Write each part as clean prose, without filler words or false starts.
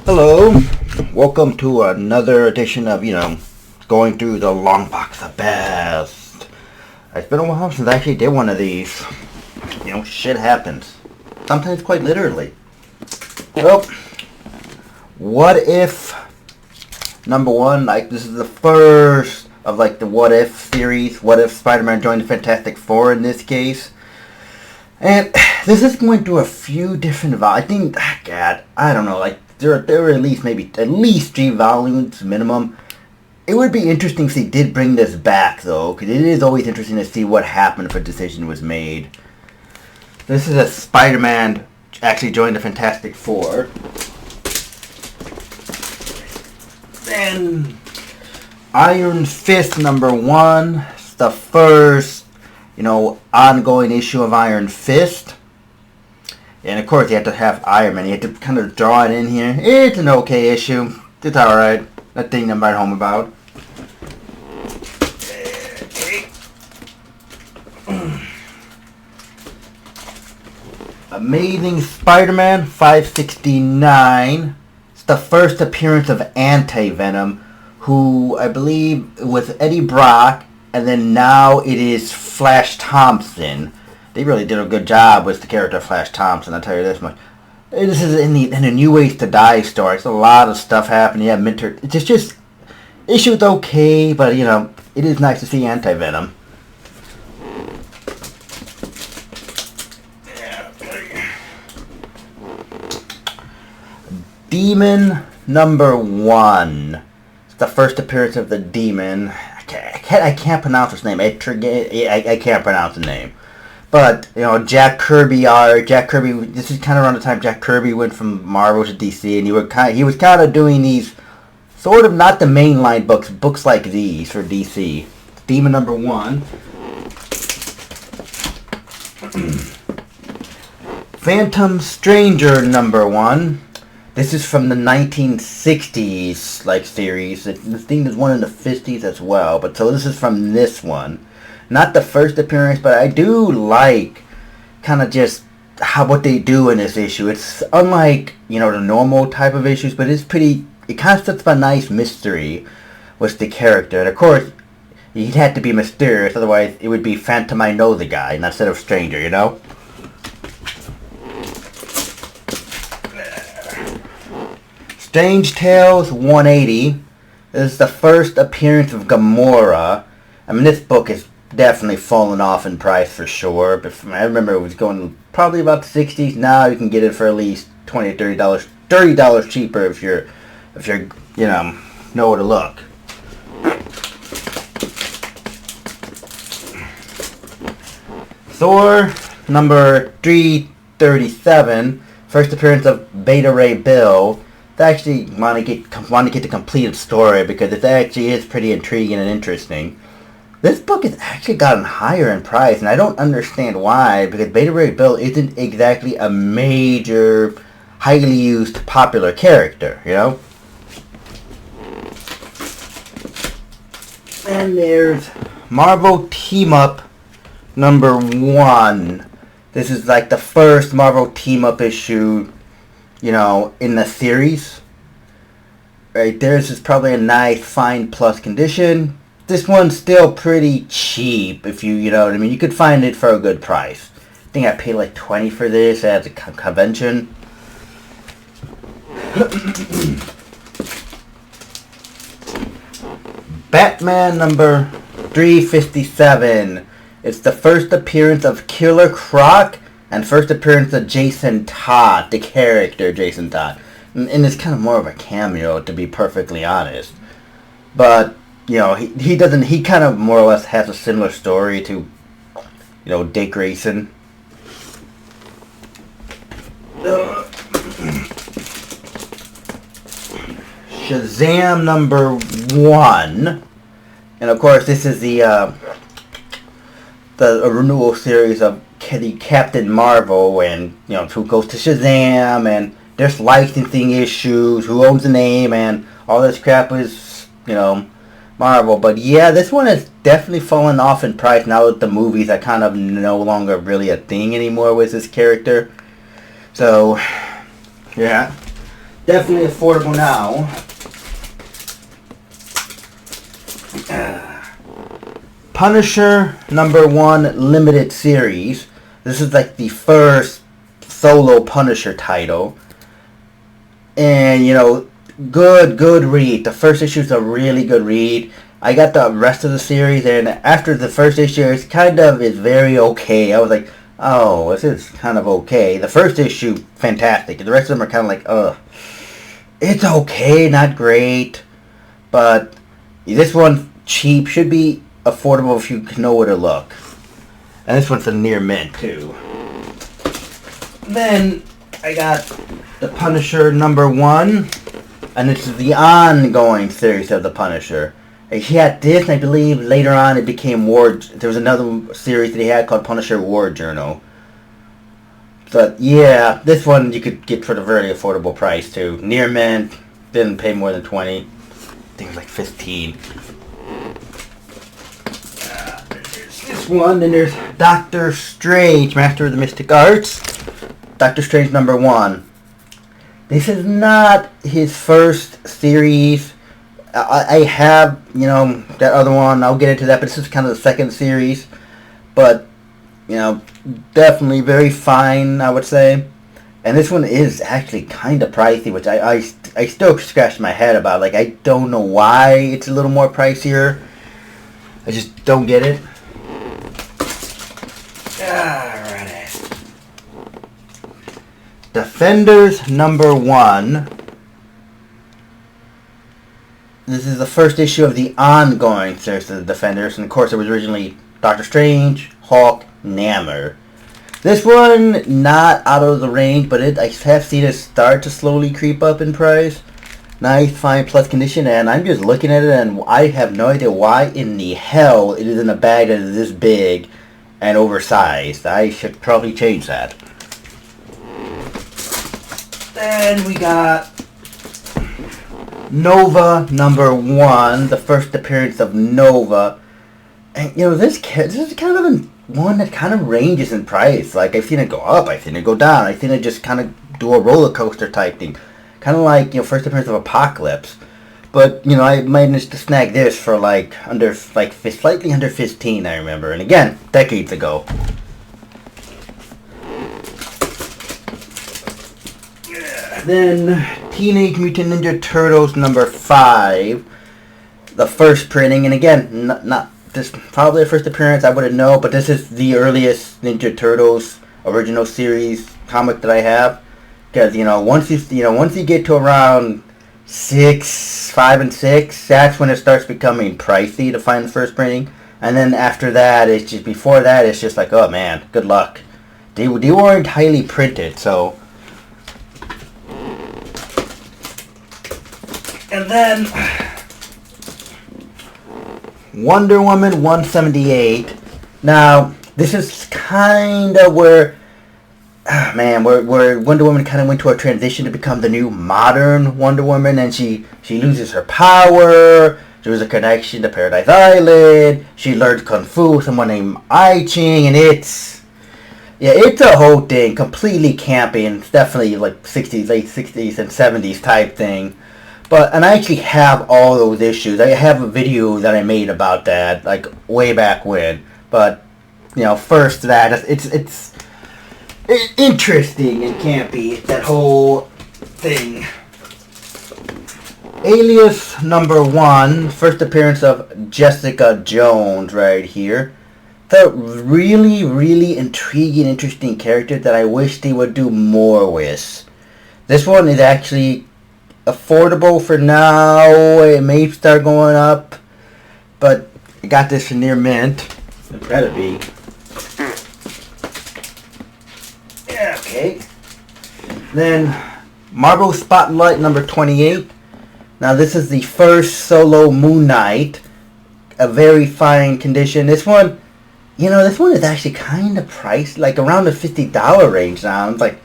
Hello, welcome to another edition of, going through the long box of best. It's been a while since I actually did one of these. Shit happens. Sometimes quite literally. Well, what if, number one, this is the first of, the What If series. What if Spider-Man joined the Fantastic Four in this case? And this is going through a few different I think, God, I don't know, there are at least 3 volumes minimum. It would be interesting if they did bring this back, though, because it is always interesting to see what happened if a decision was made. This is a Spider-Man actually joined the Fantastic Four. Then Iron Fist number 1. It's the first, ongoing issue of Iron Fist. And of course you have to have Iron Man. You have to kind of draw it in here. It's an okay issue. It's alright. Nothing to write home about. Amazing Spider-Man 569. It's the first appearance of Anti-Venom, who I believe was Eddie Brock, and then now it is Flash Thompson. They really did a good job with the character of Flash Thompson, I'll tell you this much. This is in the New Ways to Die story. It's a lot of stuff happening. Yeah, Minter. It's just issue's okay, but it is nice to see Anti-Venom. Demon number 1. It's the first appearance of the Demon. I can't pronounce his name. I can't pronounce the name. But, Jack Kirby art. Jack Kirby, this is kind of around the time Jack Kirby went from Marvel to DC, and he was kind of doing these sort of not the mainline books like these for DC. Demon number 1. Phantom Stranger number 1. This is from the 1960s series. This thing is one in the 50s as well, but so this is from this one. Not the first appearance, but I do like kind of just what they do in this issue. It's unlike, the normal type of issues, but it kind of sets up a nice mystery with the character. And of course, he'd have to be mysterious, otherwise it would be Phantom I Know the Guy, instead of Stranger, Strange Tales 180. This is the first appearance of Gamora. I mean, this book is definitely fallen off in price for sure. But I remember it was going probably about the 60s. Now you can get it for at least $20 or $30 cheaper if you're know where to look. Thor number 337. First appearance of Beta Ray Bill. I actually want to get the completed story because it actually is pretty intriguing and interesting. This book has actually gotten higher in price, and I don't understand why, because Beta Ray Bill isn't exactly a major, highly used, popular character, And there's Marvel Team Up number 1. This is the first Marvel Team Up issue, in the series. Right there, this is probably a nice, fine plus condition. This one's still pretty cheap, if you know what I mean. You could find it for a good price. I think I paid $20 for this at a convention. Batman number 357. It's the first appearance of Killer Croc and first appearance of Jason Todd, the character Jason Todd. And it's kind of more of a cameo, to be perfectly honest. But he kind of more or less has a similar story to, Dick Grayson. Shazam number 1. And of course this is the renewal series of Captain Marvel, and who goes to Shazam, and there's licensing issues, who owns the name, and all this crap is Marvel. But yeah, this one has definitely fallen off in price now that the movies are kind of no longer really a thing anymore with this character. So yeah, definitely affordable now. Punisher #1 limited series. This is like the first solo Punisher title. And, you know, good read. The first issue is a really good read. I got the rest of the series, and after the first issue, it's very okay. I was like, oh, this is kind of okay. The first issue, fantastic. The rest of them are kind of like, ugh. It's okay, not great. But this one, cheap, should be affordable if you know where to look. And this one's a near mint, too. Then I got the Punisher #1, and this is the ongoing series of the Punisher. He had this, and I believe later on it became War. There was another series that he had called Punisher War Journal. But yeah, this one you could get for the very affordable price too. Near mint, didn't pay more than 20. I think it was like 15. There's this one, then there's Doctor Strange, Master of the Mystic Arts. Doctor Strange #1. This is not his first series. I have, you know, that other one. I'll get into that, but this is kind of the second series. But, you know, definitely very fine, I would say. And this one is actually kind of pricey, which I still scratch my head about. Like, I don't know why it's a little more pricier. I just don't get it. Alright. Defenders #1. This is the first issue of the ongoing series of the Defenders, and of course it was originally Doctor Strange, Hulk, Namor. This one, not out of the range, but I have seen it start to slowly creep up in price. Nice, fine, plus condition, and I'm just looking at it, and I have no idea why in the hell it is in a bag that is this big and oversized. I should probably change that. Then we got Nova #1, the first appearance of Nova. And, you know, this is kind of one that kind of ranges in price. Like, I've seen it go up, I've seen it go down, I've seen it just kind of do a roller coaster type thing. Kind of like, you know, first appearance of Apocalypse. But, you know, I managed to snag this for slightly under 15, I remember. And again, decades ago. Then Teenage Mutant Ninja Turtles #5, the first printing, and again, not this probably the first appearance. I wouldn't know, but this is the earliest Ninja Turtles original series comic that I have. Because once you get to around 5 and 6, that's when it starts becoming pricey to find the first printing, and then after that, it's just like, oh man, good luck. They weren't highly printed, so. And then Wonder Woman 178. Now, this is kind of where Wonder Woman kind of went to a transition to become the new modern Wonder Woman, and she loses her power. There was a connection to Paradise Island. She learned Kung Fu with someone named I Ching, and it's a whole thing, completely campy, and it's definitely like late 60s and 70s type thing. And I actually have all those issues. I have a video that I made about that, like, way back when. But, first that, it's interesting and campy, that whole thing. Alias #1, first appearance of Jessica Jones right here. The really, really intriguing, interesting character that I wish they would do more with. This one is actually affordable for now. It may start going up, but I got this in near mint. It better be. Yeah, okay. Then Marvel Spotlight #28. Now this is the first solo Moon Knight. A very fine condition. This one is actually kind of priced, like around the $50 range now. It's like,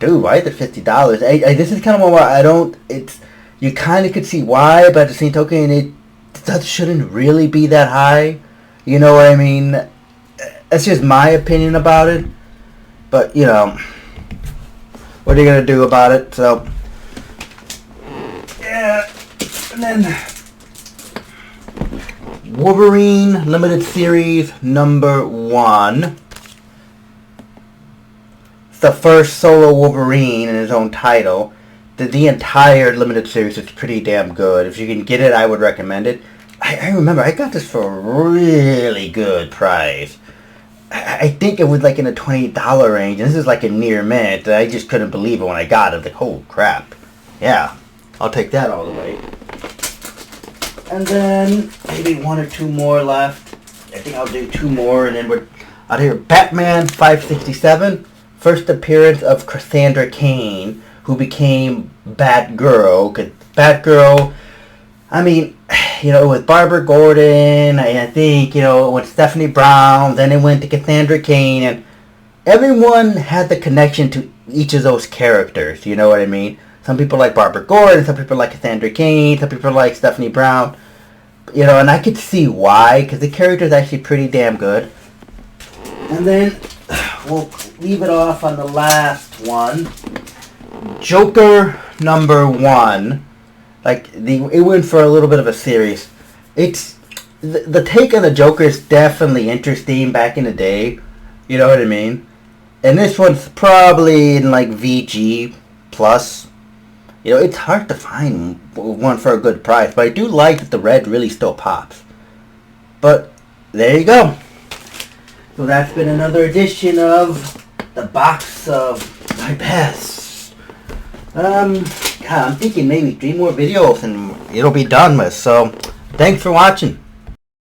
dude, why is it $50? This is kind of one where you kind of could see why, but at the same token, that shouldn't really be that high. You know what I mean? That's just my opinion about it. But, what are you going to do about it? So, then Wolverine Limited Series number 1. It's the first solo Wolverine in his own title. The entire limited series is pretty damn good. If you can get it, I would recommend it. I remember I got this for a really good price. I think it was like in the $20 range. And this is like a near mint. I just couldn't believe it when I got it. Like, oh crap. Yeah, I'll take that all the way. And then maybe 1 or 2 more left. I think I'll do 2 more, and then we're out here. Batman 567. First appearance of Cassandra Cain, who became Batgirl. Cause Batgirl, I mean, you know, with Barbara Gordon, I think, you know, with Stephanie Brown, then it went to Cassandra Cain, and everyone had the connection to each of those characters, you know what I mean? Some people like Barbara Gordon, some people like Cassandra Cain, some people like Stephanie Brown, you know, and I could see why, because the character is actually pretty damn good. And then we'll leave it off on the last one. Joker number 1. Like, it went for a little bit of a series. It's the take on the Joker is definitely interesting back in the day. You know what I mean? And this one's probably in like VG plus. You know, it's hard to find one for a good price, but I do like that the red really still pops. But there you go. So that's been another edition of the box of my best. God, I'm thinking maybe 3 more videos and it'll be done with. So thanks for watching.